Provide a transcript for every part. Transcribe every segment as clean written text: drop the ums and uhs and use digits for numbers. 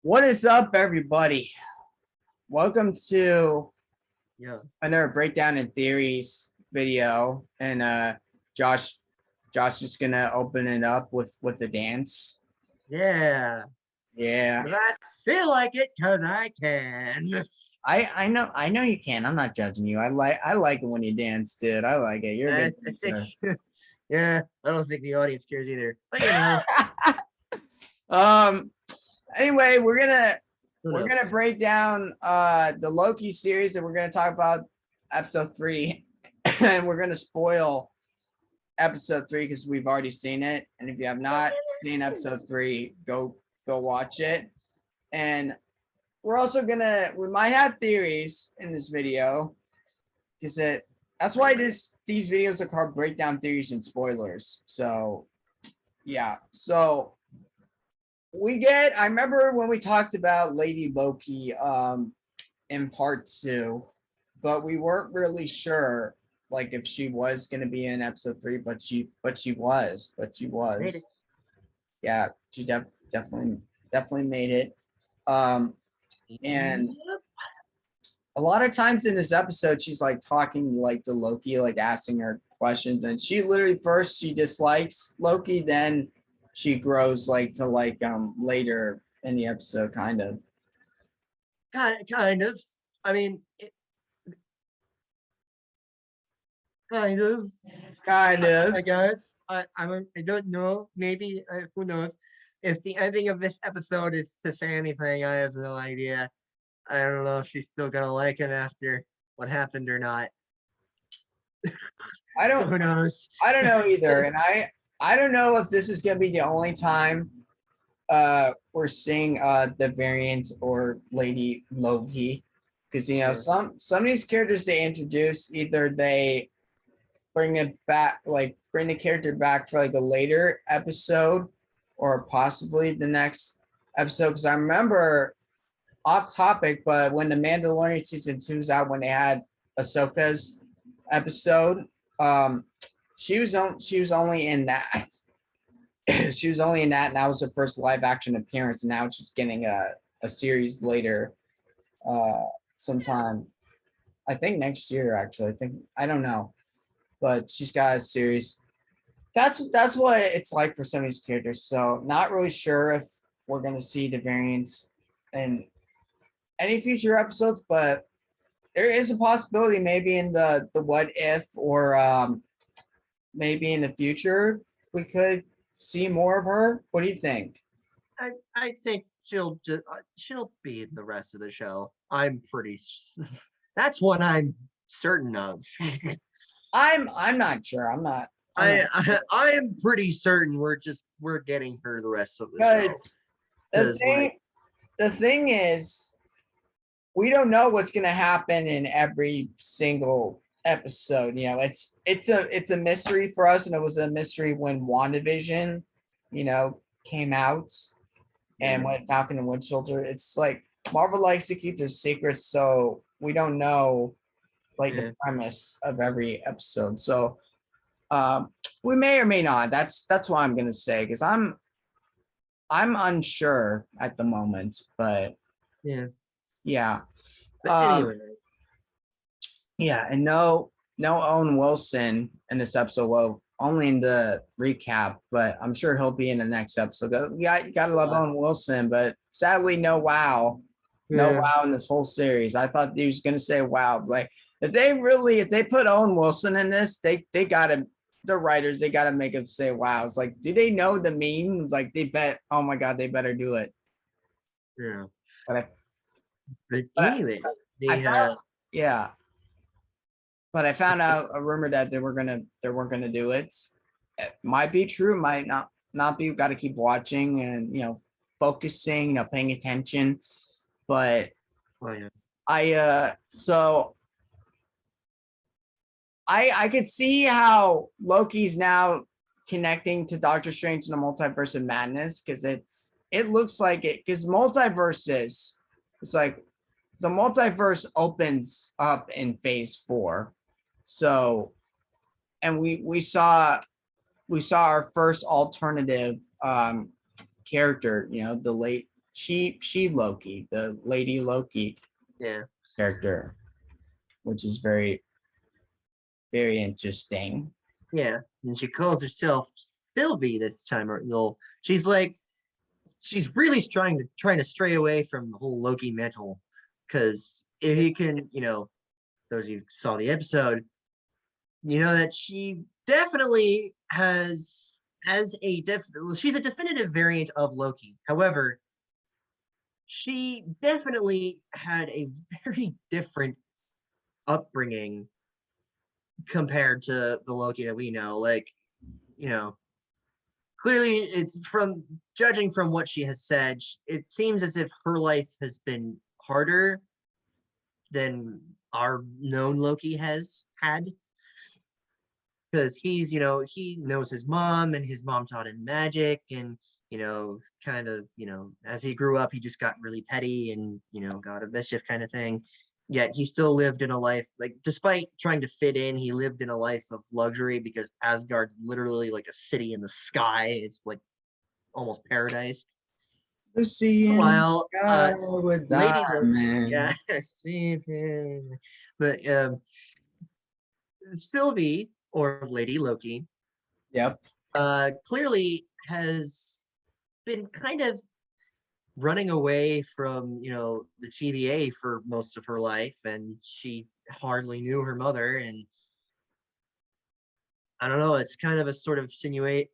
What is up, everybody? Welcome to Yeah. another breakdown in theories video, and Josh, Josh is gonna open it up with a dance. Yeah. Yeah, 'Cause I feel like it because I can. I know you can. I'm not judging you. I like it when you dance, dude. I like it. You're a good I think, dancer. yeah, I don't think the audience cares either. But you know, um. Anyway, who we're knows? gonna break down the Loki series, and we're gonna talk about episode 3, and we're gonna spoil episode 3 because we've already seen it. And if you have not seen episode 3, go watch it. And we're also we might have theories in this video because that's why these videos are called breakdown theories and spoilers. So yeah. So I remember when we talked about Lady Loki in part 2, but we weren't really sure like if she was going to be in episode 3, but she Made was. it. Yeah, she definitely made it. Um and Yep. a lot of times in this episode she's like talking like to Loki, like asking her questions, and she literally first she dislikes Loki, then she grows like to like later in the episode kind of. Kind of. I mean, kind of. Kind of. I guess. I don't know. Maybe. Who knows? If the ending of this episode is to say anything, I have no idea. I don't know if she's still gonna like him after what happened or not. I don't Who knows? I don't know either. And I don't know if this is gonna be the only time we're seeing the variant or Lady Loki. Because Yeah. some of these characters they introduce, either they bring it back, like bring the character back for like a later episode or possibly the next episode. Because I remember, off topic, but when the Mandalorian season 2 is out, when they had Ahsoka's episode, um, she was only in that. She was only in that, and that was her first live action appearance. And now she's getting a series later, uh, sometime. I think next year. Actually, I don't know, but she's got a series. That's what it's like for some of these characters. So not really sure if we're gonna see the variants in any future episodes, but there is a possibility maybe in the what if, or maybe in the future we could see more of her. What do you think? I think she'll be in the rest of the show. I'm pretty. That's what I'm certain of. I'm not sure. I'm not I am pretty certain we're getting her the rest of the show because the because like thing is, we don't know what's going to happen in every single episode. It's a mystery for us, and it was a mystery when WandaVision, came out, and yeah, when Falcon and Winter Soldier. It's like Marvel likes to keep their secrets, so we don't know like the yeah. premise of every episode. So we may or may not. That's what I'm gonna say, because I'm unsure at the moment, but Yeah. yeah. But Um, anyway, yeah, and no Owen Wilson in this episode. Well, only in the recap, but I'm sure he'll be in the next episode. You gotta love Owen Wilson, but sadly, no yeah, wow in this whole series. I thought he was gonna say wow. Like if they put Owen Wilson in this, they gotta the writers they gotta make him say wow. It's like, do they know the meme? It's like they bet. Oh my god, they better do it. yeah. But I, But but anyway, I they found yeah. But I found out a rumor that they weren't gonna do it. It might be true, might not be. We've got to keep watching and focusing, paying attention. But oh yeah, I could see how Loki's now connecting to Doctor Strange in the Multiverse of Madness, because it looks like it, because multiverses, it's like the multiverse opens up in phase 4. So, and we saw our first alternative character, the late she Loki, the Lady Loki Yeah. character, which is very, very interesting. Yeah. And she calls herself Sylvie this time. Or no, she's like, she's really trying to stray away from the whole Loki mantle. Because if you can, those of you who saw the episode, you know that she definitely has she's a definitive variant of Loki. However, she definitely had a very different upbringing compared to the Loki that we know. Like, you know, clearly it's from judging from what she has said, it seems as if her life has been harder than our known Loki has had. Because he knows his mom and his mom taught him magic and, kind of, as he grew up, he just got really petty and, got a mischief kind of thing. Yet he still lived in a life, like, despite trying to fit in, he lived in a life of luxury because Asgard's literally like a city in the sky. It's like almost paradise. Lucy and While with Lady Loki, Diamond. yeah, but Sylvie or Lady Loki, Yep. clearly has been kind of running away from the TVA for most of her life, and she hardly knew her mother. And I don't know, it's kind of a sort of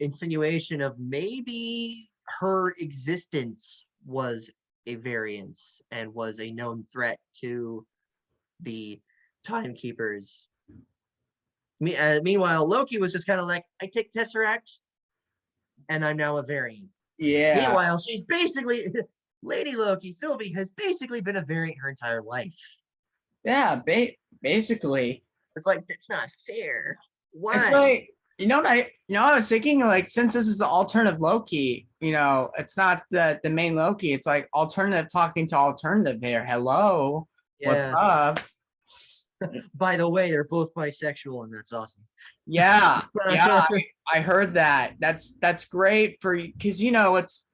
insinuation of maybe her existence was a variance and was a known threat to the timekeepers. Meanwhile, Loki was just kind of like, I take Tesseract and I'm now a variant. Yeah. Meanwhile, she's basically Lady Loki, Sylvie, has basically been a variant her entire life. Yeah, basically. It's like, that's not fair. Why? It's like, I was thinking, like, since this is the alternative Loki, it's not the main Loki. It's like alternative talking to alternative here. Hello, what's up? By the way, they're both bisexual, and that's awesome. Yeah, I heard that. That's great for you because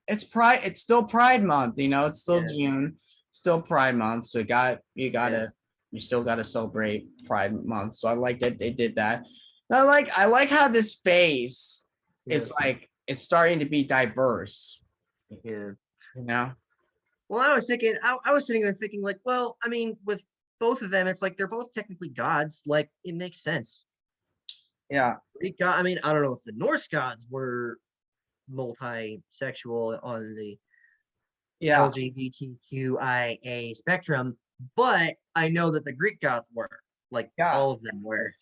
it's Pride. It's still Pride Month. It's still June, still Pride Month. So you still gotta celebrate Pride Month. So I like that they did that. I like how this phase is like it's starting to be diverse. Yeah. Well, I was thinking, I was sitting there thinking, like, well, I mean, with both of them, it's like they're both technically gods. Like, it makes sense. Yeah. Greek god. I mean, I don't know if the Norse gods were multi-sexual on the LGBTQIA spectrum, but I know that the Greek gods were. Like, all of them were.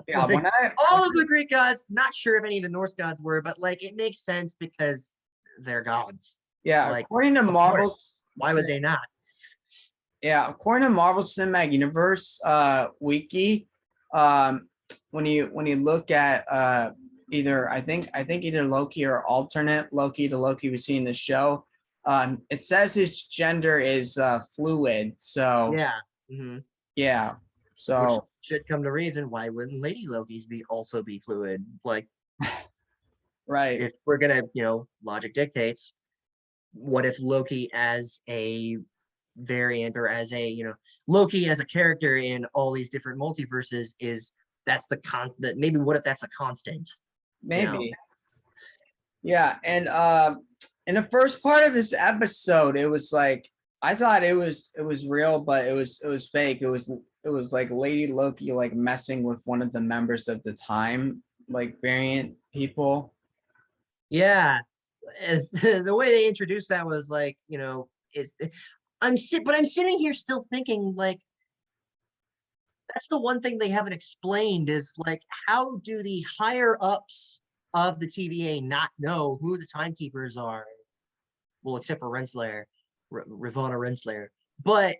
Yeah, like, all of the Greek gods, not sure if any of the Norse gods were, but like it makes sense because they're gods. Yeah, like, according to Marvel's, why would they not? Yeah, according to Marvel's Cinematic Universe wiki, when you look at either I think either Loki or alternate Loki to Loki we see in the show, it says his gender is fluid. So yeah. So which should come to reason, why wouldn't Lady Loki's also be fluid? Like, right. If we're gonna, logic dictates, what if Loki as a variant or as a, Loki as a character in all these different multiverses that maybe what if that's a constant? Maybe. Yeah, and in the first part of this episode, it was like I thought it was real, but it was fake. It was like Lady Loki like messing with one of the members of the time like variant people. Yeah, the way they introduced that was like, I'm sitting here still thinking, like, that's the one thing they haven't explained is like, how do the higher ups of the TVA not know who the timekeepers are? Well, except for Renslayer, Ravonna Renslayer, but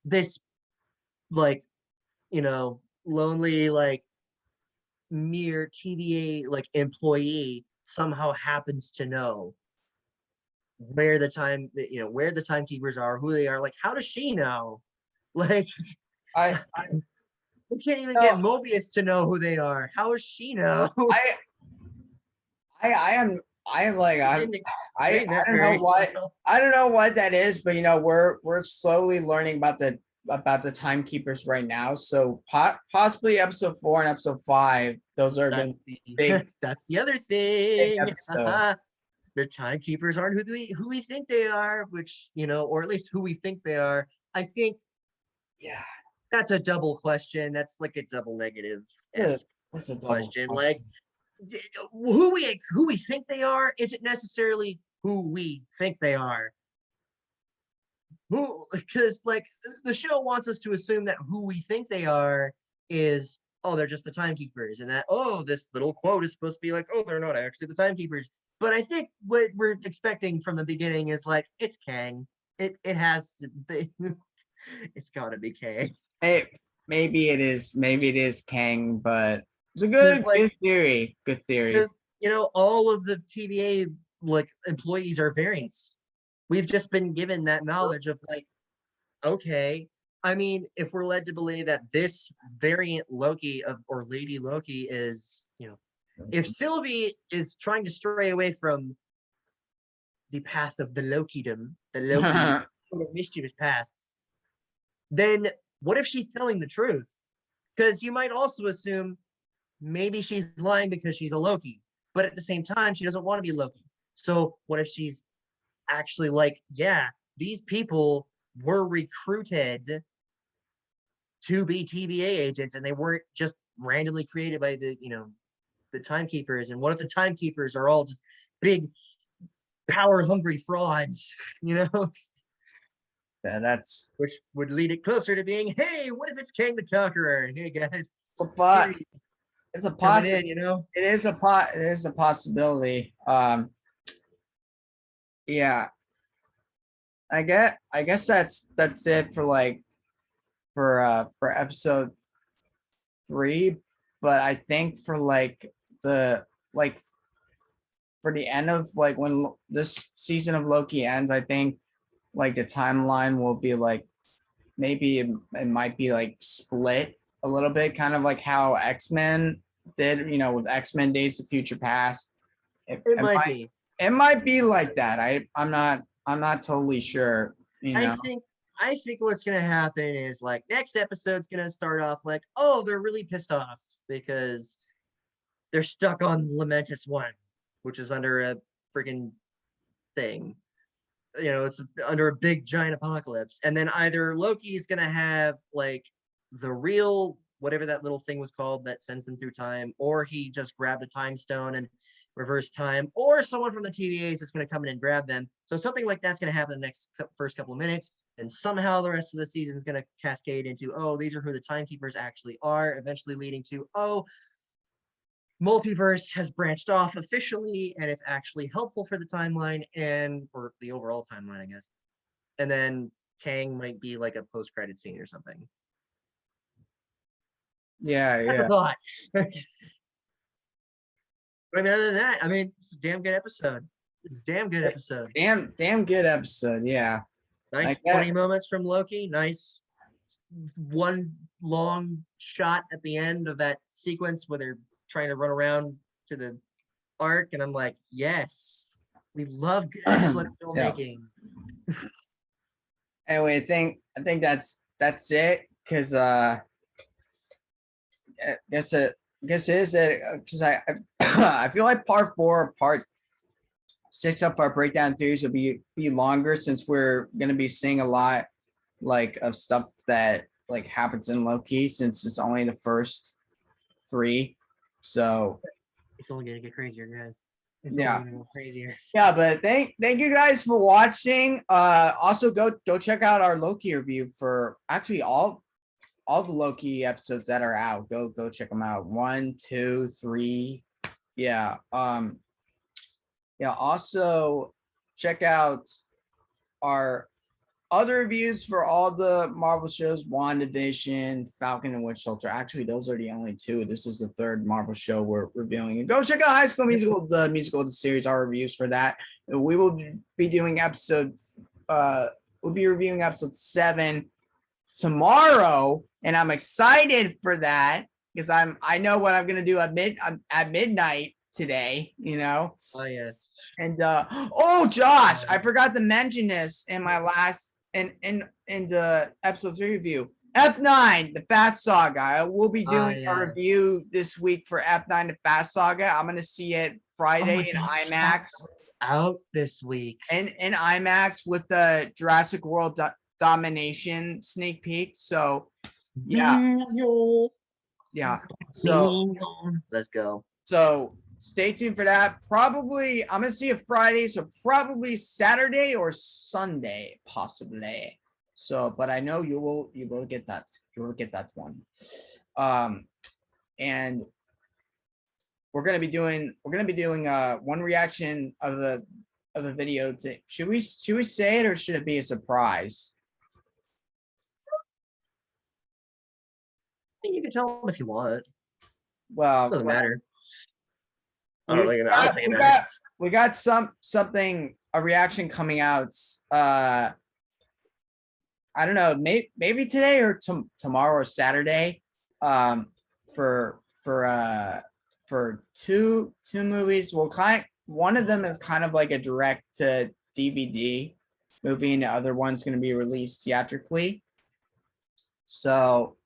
this, like, lonely, like, mere TVA like employee somehow happens to know where the timekeepers are, who they are. Like, how does she know? Like, we can't even get Mobius to know who they are. How does she know? I I'm like I Explain that very well. I don't know what that is, but we're slowly learning about the timekeepers right now. So possibly episode 4 and episode 5, those are going to be big That's the other big thing. episode. The timekeepers aren't who we think they are, which, or at least who we think they are. I think Yeah, that's a double question. That's like a double negative it's a double question. Like who we think they are isn't necessarily who we think they are. Because like the show wants us to assume that who we think they are is, oh, they're just the timekeepers, and that, oh, this little quote is supposed to be like, oh, they're not actually the timekeepers. But I think what we're expecting from the beginning is like, it's Kang. It has to be. It's gotta be Kang. Hey, maybe it is Kang, but it's a good theory. Good theory. Because all of the TVA like employees are variants. We've just been given that knowledge of like, okay, I mean, if we're led to believe that this variant Loki or Lady Loki is, if Sylvie is trying to stray away from the path of the Lokidom, the Loki sort of mischievous past, then what if she's telling the truth? Because you might also assume maybe she's lying because she's a Loki, but at the same time, she doesn't want to be Loki. So what if she's actually like, yeah, these people were recruited to be TVA agents, and they weren't just randomly created by the timekeepers? And what if the timekeepers are all just big power hungry frauds? Yeah, that's which would lead it closer to being, hey, what if it's Kang the Conqueror? Hey guys, it's a possibility. It is a possibility. Yeah, I guess that's it for episode 3. But I think for for the end of when this season of Loki ends, I think the timeline will be maybe it might be split a little bit, kind of like how X-Men did, with X-Men Days of Future Past. It might be. It might be like that. I'm not totally sure. I think what's gonna happen is next episode's gonna start off like, oh, they're really pissed off because they're stuck on Lamentus 1, which is under a freaking thing. It's under a big giant apocalypse. And then either Loki's gonna have the real whatever that little thing was called that sends them through time, or he just grabbed a time stone and reverse time, or someone from the TVA is just going to come in and grab them. So something like that's going to happen in the next first couple of minutes, and somehow the rest of the season is going to cascade into, oh, these are who the timekeepers actually are, eventually leading to, oh, multiverse has branched off officially, and it's actually helpful for the timeline or the overall timeline, I guess. And then Kang might be like a post-credit scene or something. Yeah. Thought. But I mean, other than that, it's a damn good episode. Damn good episode. Yeah. Nice 20 moments from Loki. Nice one long shot at the end of that sequence where they're trying to run around to the arc, and I'm like, yes, we love excellent filmmaking. Anyway, I think that's it, because I guess it is it, because I feel like part 4, part 6 of our breakdown theories will be longer, since we're going to be seeing a lot of stuff that happens in Loki, since it's only the first 3. So it's only gonna get crazier, guys. Crazier. Yeah, but thank you guys for watching. Also go check out our Loki review for actually all the Loki episodes that are out. Go check them out. 1, 2, 3. Yeah. Also check out our other reviews for all the Marvel shows: WandaVision, Falcon, and Winter Soldier. Actually, those are the only 2. This is the 3rd Marvel show we're reviewing. And go check out High School Musical, the musical series. Our reviews for that. We will be doing episodes. We'll be reviewing episode 7 tomorrow, and I'm excited for that, because I know what I'm gonna do at midnight today, you know. Oh yes. And oh Josh, I forgot to mention this in my last in the episode 3 review. F9, the Fast Saga. I will be doing a yes. review this week for F9, the Fast Saga. I'm gonna see it Oh Friday my in gosh, IMAX. that's out this week. And in IMAX with the Jurassic World Domination sneak peek. So yeah, yeah. So Let's go. So stay tuned for that. Probably I'm gonna see it Friday, so probably Saturday or Sunday, possibly. So, but I know you will get that. You will get that one. And we're gonna be doing one reaction of the video. Should we say it or should it be a surprise? You can tell them if you want. Well, Doesn't matter. We got something, a reaction coming out. I don't know, maybe today or tomorrow or Saturday. For two movies. Well, one of them is kind of like a direct to DVD movie, and the other one's going to be released theatrically. So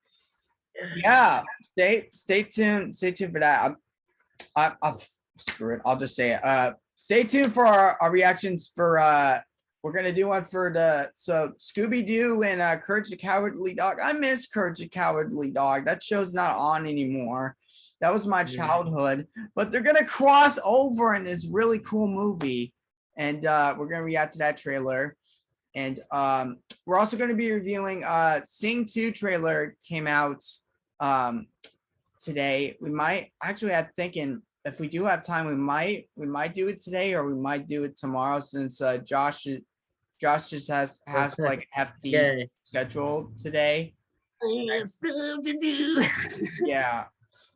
yeah, stay tuned for that. I'll screw it. I'll just say it. Stay tuned for our reactions for we're gonna do one for Scooby-Doo and Courage the Cowardly Dog. I miss Courage the Cowardly Dog. That show's not on anymore. That was my childhood. But they're gonna cross over in this really cool movie, and we're gonna react to that trailer. And we're also gonna be reviewing Sing 2 trailer came out today. We might actually, I'm thinking if we do have time, we might do it today or we might do it tomorrow, since Josh just has like hefty schedule today. Stuff to do. Yeah,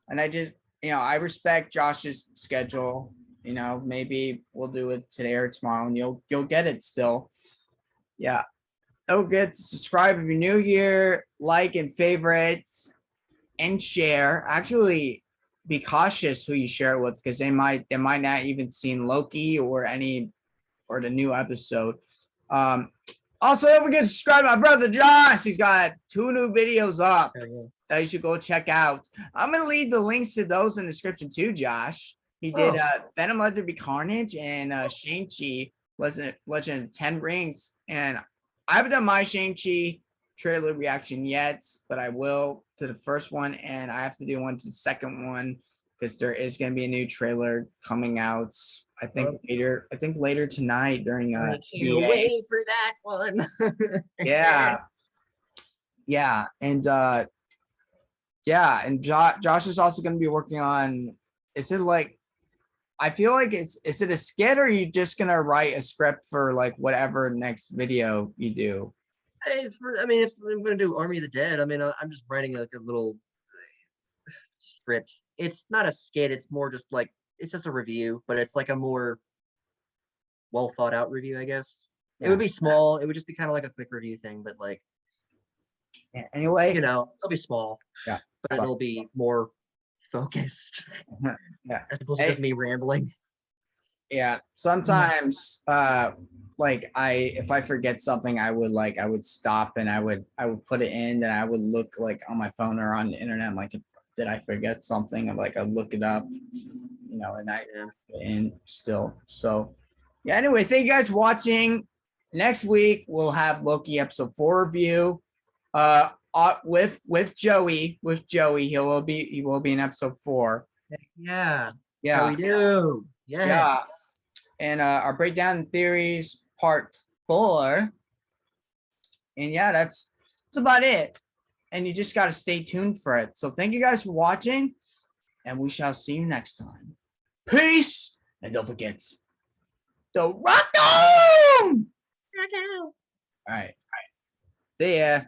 and I just I respect Josh's schedule. Maybe we'll do it today or tomorrow, and you'll get it still. Yeah. Don't forget to subscribe if you're new here, like and favorite, and share. Actually, be cautious who you share it with, because they might not even seen Loki or the new episode. Also, don't forget to subscribe to my brother Josh. He's got 2 new videos up that you should go check out. I'm gonna leave the links to those in the description too, Josh. He did Venom Let There Be Carnage and Shang-Chi Legend of 10 Rings. And I haven't done my Shang-Chi trailer reaction yet, but I will to the first one, and I have to do one to the second one because there is going to be a new trailer coming out. I think later tonight during I can't wait for that one. yeah, and Josh is also going to be working on. Is it like? I feel like is it a skit, or are you just gonna write a script for like whatever next video you do? If I'm gonna do Army of the Dead, I'm just writing like a little script. It's not a skit. It's more just like it's just a review, but it's like a more well thought out review, I guess. Yeah. It would be small. It would just be kind of like a quick review thing, but like anyway, it'll be small. Yeah, but it'll be more focused. Yeah, as opposed to just me rambling. Yeah, sometimes like if I forget something, I would stop and I would put it in, and I would look like on my phone or on the internet. I'm like, did I forget something? I'm like, I'll look it up, and and still. So yeah, anyway, thank you guys for watching. Next week we'll have Loki episode 4 review. With Joey. He will be in episode 4. Yeah. Yeah. We do. Yes. Yeah. And our breakdown theories part 4. And yeah, that's about it. And you just got to stay tuned for it. So thank you guys for watching, and we shall see you next time. Peace, and don't forget the rock on. All right. See ya.